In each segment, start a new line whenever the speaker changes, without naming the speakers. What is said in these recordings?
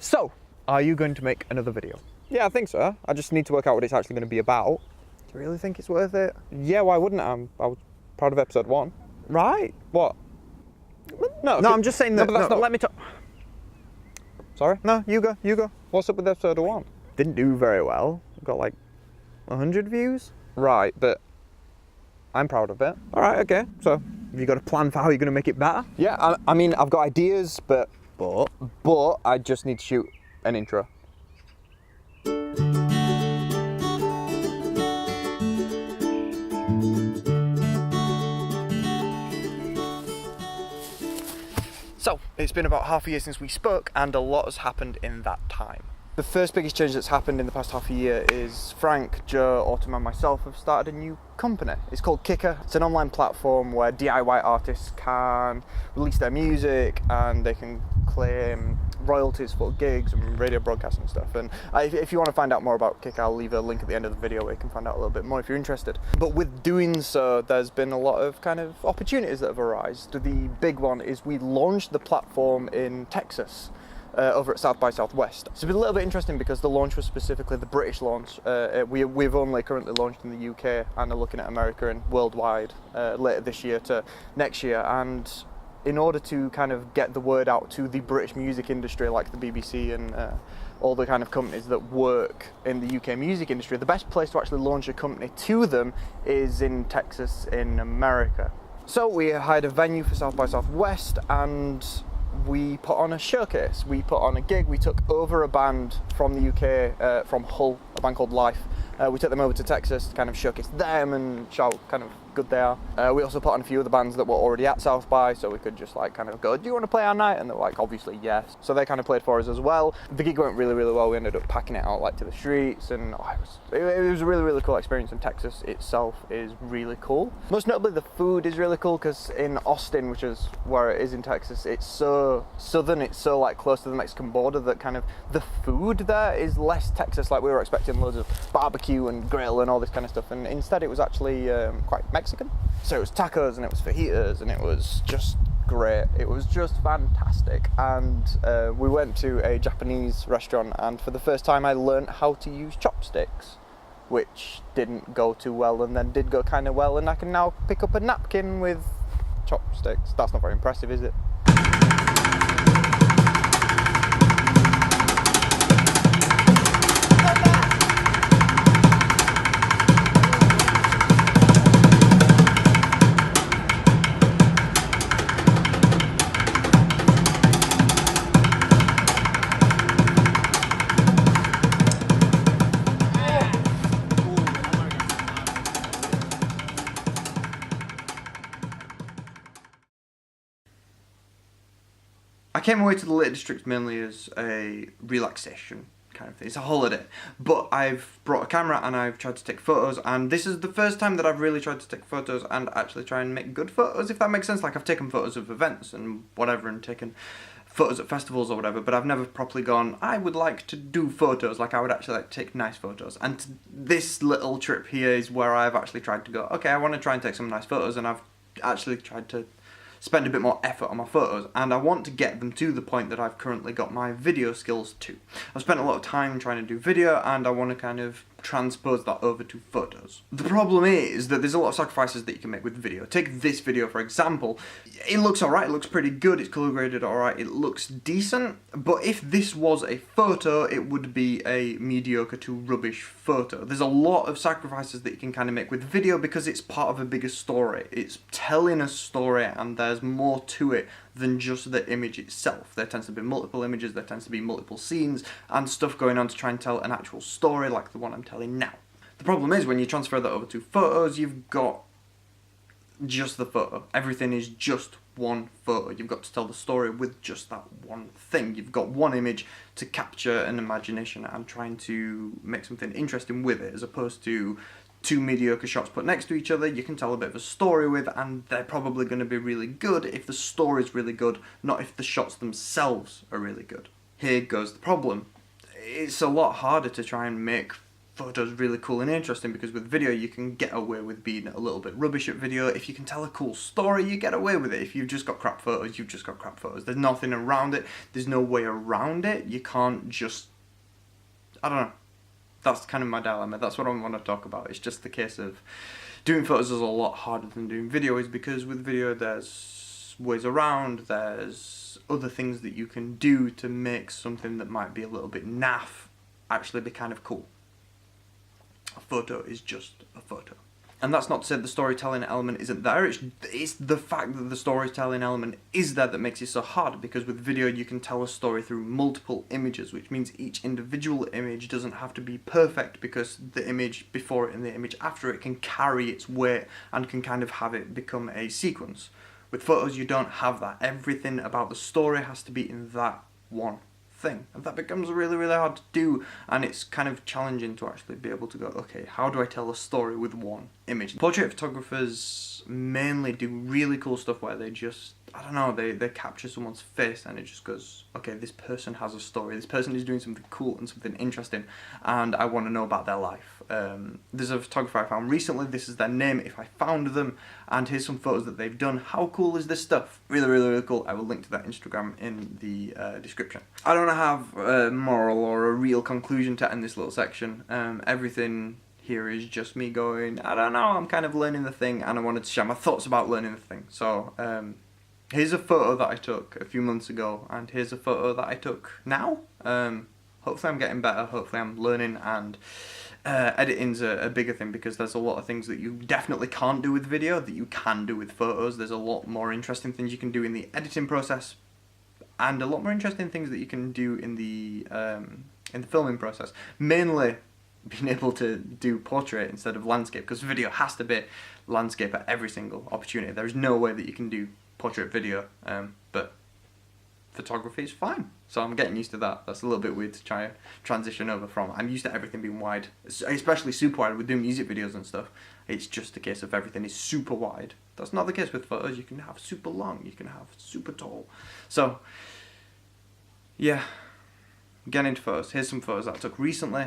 So, are you going to make another video?
Yeah, I think so. I just need to work out what it's actually going to be about.
Do you really think it's worth it?
Yeah, why wouldn't I? I was proud of episode 1.
Right.
What? No,
I'm just saying that.
No, but that's not.
Let me talk.
Sorry?
No, you go.
What's up with episode 1?
Didn't do very well. Got like 100 views.
Right, but I'm proud of it.
All right, okay. So, have you got a plan for how you're going to make it better?
Yeah, I mean, I've got ideas, but I just need to shoot an intro.
So, it's been about half a year since we spoke, and a lot has happened in that time.
The first biggest change that's happened in the past half a year is Frank, Joe, Autumn and myself have started a new company. It's called Kycker. It's an online platform where DIY artists can release their music and they can claim royalties for gigs and radio broadcasts and stuff. And if you want to find out more about Kycker, I'll leave a link at the end of the video where you can find out a little bit more if you're interested. But with doing so, there's been a lot of kind of opportunities that have arisen. The big one is we launched the platform in Texas. Over at South by Southwest. It's been a little bit interesting because the launch was specifically the British launch. We've only currently launched in the UK and are looking at America and worldwide later this year to next year. And in order to kind of get the word out to the British music industry, like the BBC and all the kind of companies that work in the UK music industry, the best place to actually launch a company to them is in Texas in America. So we hired a venue for South by Southwest and we put on a showcase, we put on a gig, we took over a band from the UK, from Hull, a band called Life. We took them over to Texas to kind of showcase them and show how kind of good they are. We also put on a few of the bands that were already at South by, so we could just like kind of go, do you want to play our night? And they were like, obviously yes. So they kind of played for us as well. The gig went really, really well. We ended up packing it out like to the streets, and it was a really, really cool experience. And Texas itself is really cool. Most notably, the food is really cool because in Austin, which is where it is in Texas, it's so southern, it's so like close to the Mexican border that kind of the food there is less Texas. Like we were expecting loads of barbecue and grill and all this kind of stuff, and instead it was actually quite Mexican. So it was tacos and it was fajitas and it was just great. It was just fantastic. And we went to a Japanese restaurant, and for the first time I learned how to use chopsticks, which didn't go too well and then did go kind of well, and I can now pick up a napkin with chopsticks. That's not very impressive, is it?
I came away to the Lake District mainly as a relaxation kind of thing. It's a holiday, but I've brought a camera and I've tried to take photos, and this is the first time that I've really tried to take photos and actually try and make good photos, if that makes sense. Like, I've taken photos of events and whatever and taken photos at festivals or whatever, but I've never properly gone, I would like to do photos, like I would actually like to take nice photos. And this little trip here is where I've actually tried to go, okay, I want to try and take some nice photos, and I've actually tried to spend a bit more effort on my photos, and I want to get them to the point that I've currently got my video skills to. I've spent a lot of time trying to do video, and I want to kind of transpose that over to photos. The problem is that there's a lot of sacrifices that you can make with video. Take this video for example. It looks alright, it looks pretty good, it's colour graded alright, it looks decent, but if this was a photo, it would be a mediocre to rubbish photo. There's a lot of sacrifices that you can kind of make with video because it's part of a bigger story. It's telling a story, and there's more to it than just the image itself. There tends to be multiple images, there tends to be multiple scenes and stuff going on to try and tell an actual story like the one I'm telling now. The problem is when you transfer that over to photos, you've got just the photo. Everything is just one photo. You've got to tell the story with just that one thing. You've got one image to capture an imagination and trying to make something interesting with it, as opposed to two mediocre shots put next to each other you can tell a bit of a story with, and they're probably going to be really good if the story's really good, not if the shots themselves are really good. Here goes the problem. It's a lot harder to try and make photo's really cool and interesting, because with video you can get away with being a little bit rubbish at video. If you can tell a cool story, you get away with it. If you've just got crap photos, you've just got crap photos. There's nothing around it. There's no way around it. You can't just, I don't know. That's kind of my dilemma. That's what I want to talk about. It's just the case of doing photos is a lot harder than doing video, is because with video there's ways around, there's other things that you can do to make something that might be a little bit naff actually be kind of cool. A photo is just a photo. And that's not to say the storytelling element isn't there, it's the fact that the storytelling element is there that makes it so hard, because with video you can tell a story through multiple images, which means each individual image doesn't have to be perfect, because the image before it and the image after it can carry its weight and can kind of have it become a sequence. With photos you don't have that. Everything about the story has to be in that one thing, and that becomes really, really hard to do, and it's kind of challenging to actually be able to go, okay, how do I tell a story with one image? Portrait photographers mainly do really cool stuff where they just, I don't know, they capture someone's face and it just goes, okay, this person has a story, this person is doing something cool and something interesting, and I want to know about their life. There's a photographer I found recently, this is their name if I found them, and here's some photos that they've done. How cool is this stuff? Really, really, really cool. I will link to that Instagram in the description. I don't have a moral or a real conclusion to end this little section. Everything here is just me going, I don't know, I'm kind of learning the thing, and I wanted to share my thoughts about learning the thing. So here's a photo that I took a few months ago, and here's a photo that I took now. Hopefully I'm getting better, hopefully I'm learning, and editing's a bigger thing, because there's a lot of things that you definitely can't do with video that you can do with photos. There's a lot more interesting things you can do in the editing process, and a lot more interesting things that you can do in the filming process. Mainly being able to do portrait instead of landscape, because video has to be landscape at every single opportunity. There is no way that you can do portrait video, but photography is fine. So I'm getting used to that. That's a little bit weird to try and transition over from. I'm used to everything being wide, especially super wide with doing music videos and stuff. It's just a case of everything is super wide. That's not the case with photos. You can have super long, you can have super tall. So yeah, getting into photos. Here's some photos that I took recently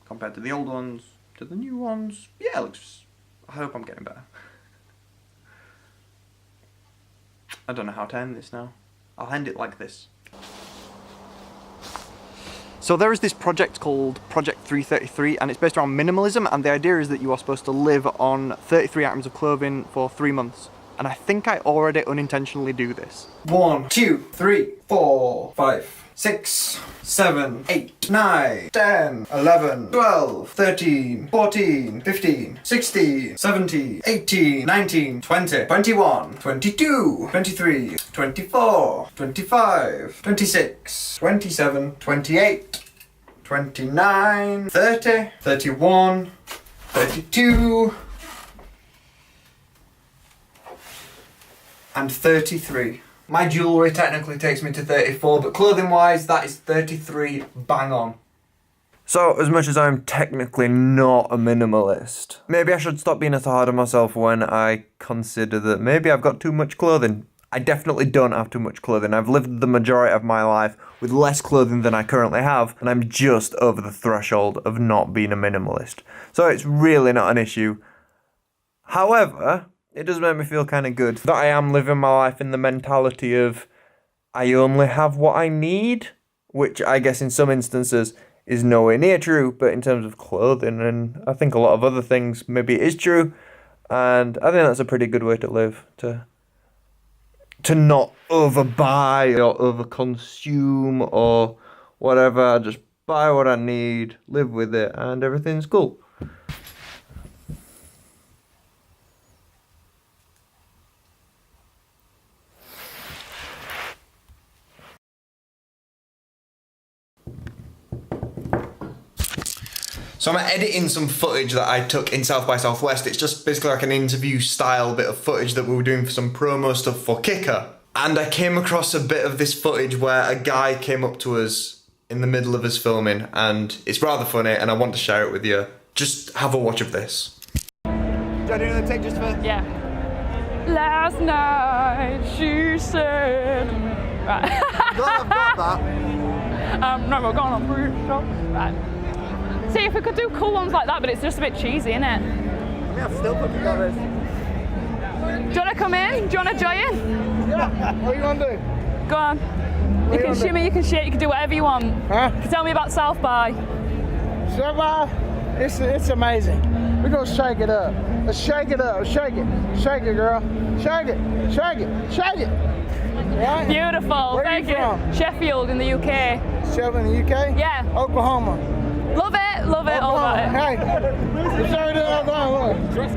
compared to the old ones, to the new ones. Yeah, it looks, I hope I'm getting better. I don't know how to end this now. I'll end it like this.
So there is this project called Project 333, and it's based around minimalism, and the idea is that you are supposed to live on 33 items of clothing for 3 months. And I think I already unintentionally do this.
1, 2, 3, 4, 5, 6, 7, 8, 9, 10, 11, 12, 13, 14, 15, 16, 17, 18, 19, 20, 21, 22, 23, 24, 25, 26, 27, 28, 29, 30, 31, 32, and 33. My jewellery technically takes me to 34, but clothing wise, that is 33 bang on.
So, as much as I'm technically not a minimalist, maybe I should stop being so hard on myself when I consider that maybe I've got too much clothing. I definitely don't have too much clothing. I've lived the majority of my life with less clothing than I currently have, and I'm just over the threshold of not being a minimalist. So it's really not an issue. However, it does make me feel kind of good that I am living my life in the mentality of I only have what I need, which I guess in some instances is nowhere near true, but in terms of clothing and I think a lot of other things, maybe it is true, and I think that's a pretty good way to live, to not overbuy or overconsume or whatever. Just buy what I need, live with it, and everything's cool.
So I'm editing some footage that I took in South by Southwest. It's just basically like an interview style bit of footage that we were doing for some promo stuff for Kycker. And I came across a bit of this footage where a guy came up to us in the middle of us filming, and it's rather funny and I want to share it with you. Just have a watch of this.
Do you want to do another take just for...
Yeah. Last night she said... Right.
I've got that.
I'm never gonna breathe. Right. See, if we could do cool ones like that, but it's just a bit cheesy, isn't it?
Yeah, I've still fucking got this.
Do you want to come in? Do you want to join?
Yeah, what are you gonna do?
Go on. You can shimmy, you can shake, you can do whatever you want.
Huh?
You can tell me about South by.
It's amazing. We're gonna shake it up. Let's shake it up. Shake it. Shake it, girl. Shake it. Shake it. Shake it. Right?
Beautiful.
Where are you
Thank
from?
Sheffield in the UK.
Sheffield in the UK?
Yeah.
Oklahoma.
Love it, all about it.
Hey, you sorry to Oklahoma. Look.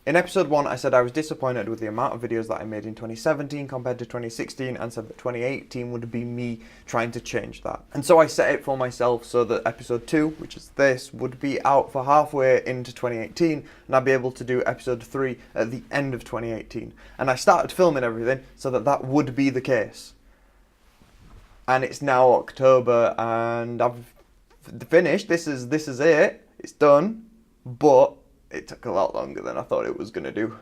In episode 1, I said I was disappointed with the amount of videos that I made in 2017 compared to 2016 and said that 2018 would be me trying to change that. And so I set it for myself so that episode 2, which is this, would be out for halfway into 2018 and I'd be able to do episode 3 at the end of 2018. And I started filming everything so that that would be the case. And it's now October and I've finished. This is it. It's done. But it took a lot longer than I thought it was going to do.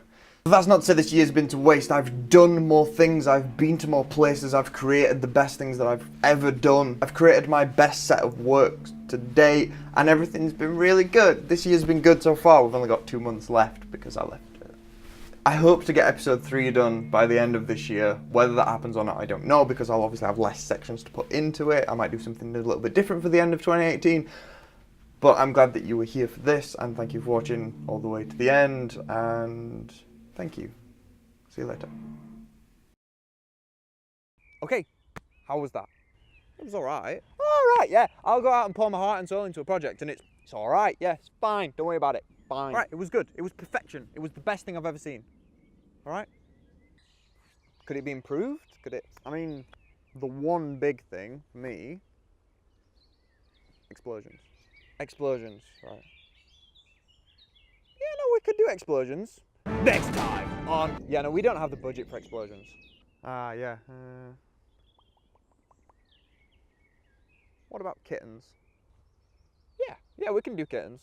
But that's not to say this year's been to waste. I've done more things, I've been to more places, I've created the best things that I've ever done. I've created my best set of works to date, and everything's been really good. This year's been good so far. We've only got 2 months left because I left it. I hope to get episode 3 done by the end of this year. Whether that happens or not, I don't know, because I'll obviously have less sections to put into it. I might do something a little bit different for the end of 2018. But I'm glad that you were here for this, and thank you for watching all the way to the end, and thank you. See you later. Okay, how was that? It was alright. Alright, yeah. I'll go out and pour my heart and soul into a project, and it's alright, yeah, it's fine. Don't worry about it. Fine. Right, it was good. It was perfection. It was the best thing I've ever seen. Alright? Could it be improved? Could it? I mean, the one big thing for me, explosions. Explosions, right. Yeah, no, we could do explosions. Next time on... Yeah, no, we don't have the budget for explosions. Ah, yeah. What about kittens? Yeah, we can do kittens.